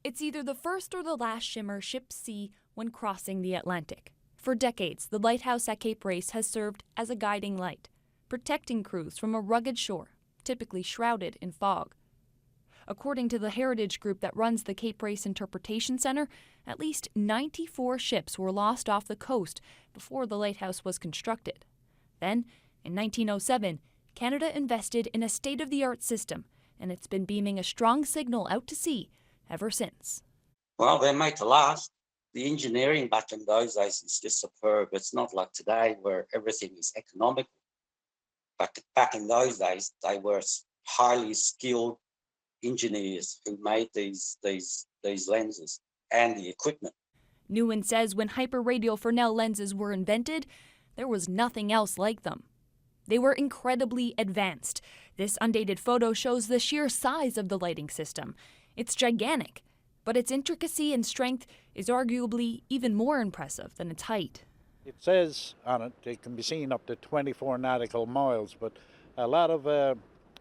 It's either the first or the last shimmer ships see when crossing the Atlantic. For decades, the lighthouse at Cape Race has served as a guiding light, protecting crews from a rugged shore, typically shrouded in fog. According to the heritage group that runs the Cape Race Interpretation Center, at least 94 ships were lost off the coast before the lighthouse was constructed. Then, in 1907, Canada invested in a state-of-the-art system, and it's been beaming a strong signal out to sea ever since. Well, they're made to last. The engineering back in those days is just superb. It's not like today where everything is economical. But back in those days, they were highly skilled engineers who made these lenses and the equipment. Newen says when hyperradial Fresnel lenses were invented, there was nothing else like them. They were incredibly advanced. This undated photo shows the sheer size of the lighting system. It's gigantic, but its intricacy and strength is arguably even more impressive than its height. It says on it, it can be seen up to 24 nautical miles, but a lot of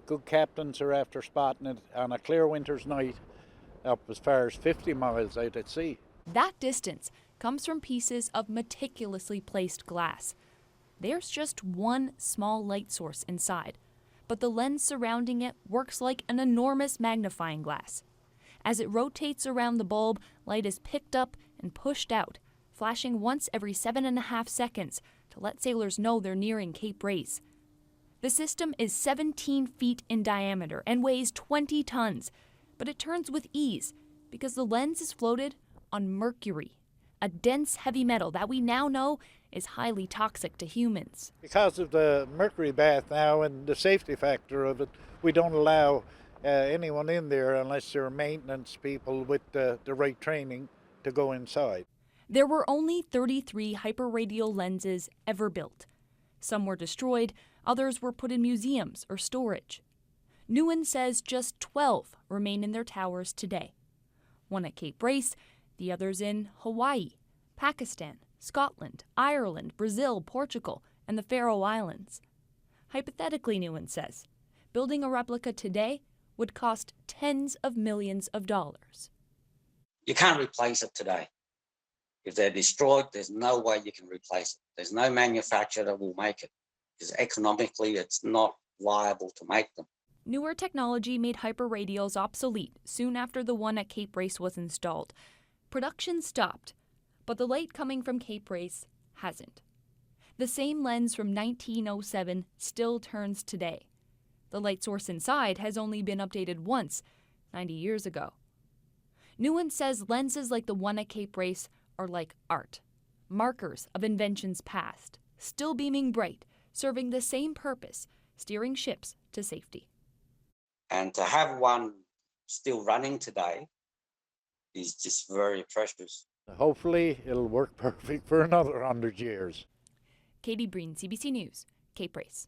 good captains are after spotting it on a clear winter's night up as far as 50 miles out at sea. That distance comes from pieces of meticulously placed glass. There's just one small light source inside, but the lens surrounding it works like an enormous magnifying glass. As it rotates around the bulb, light is picked up and pushed out, flashing once every 7.5 seconds to let sailors know they're nearing Cape Race. The system is 17 feet in diameter and weighs 20 tons, but it turns with ease because the lens is floated on mercury, a dense heavy metal that we now know is highly toxic to humans. Because of the mercury bath now and the safety factor of it, we don't allow anyone in there unless they're maintenance people with the right training to go inside. There were only 33 hyperradial lenses ever built. Some were destroyed, others were put in museums or storage. Newen says just 12 remain in their towers today. One at Cape Race, the others in Hawaii, Pakistan, Scotland, Ireland, Brazil, Portugal, and the Faroe Islands. Hypothetically, Newen says, building a replica today would cost tens of millions of dollars. You can't replace it today. If they're destroyed, there's no way you can replace it. There's no manufacturer that will make it because economically it's not viable to make them. Newer technology made hyperradials obsolete soon after the one at Cape Race was installed. Production stopped, but the light coming from Cape Race hasn't. The same lens from 1907 still turns today. The light source inside has only been updated once, 90 years ago. Newen says lenses like the one at Cape Race are like art, markers of inventions past, still beaming bright, serving the same purpose, steering ships to safety. And to have one still running today is just very precious. Hopefully it'll work perfect for another 100 years. Katie Breen, CBC News, Cape Race.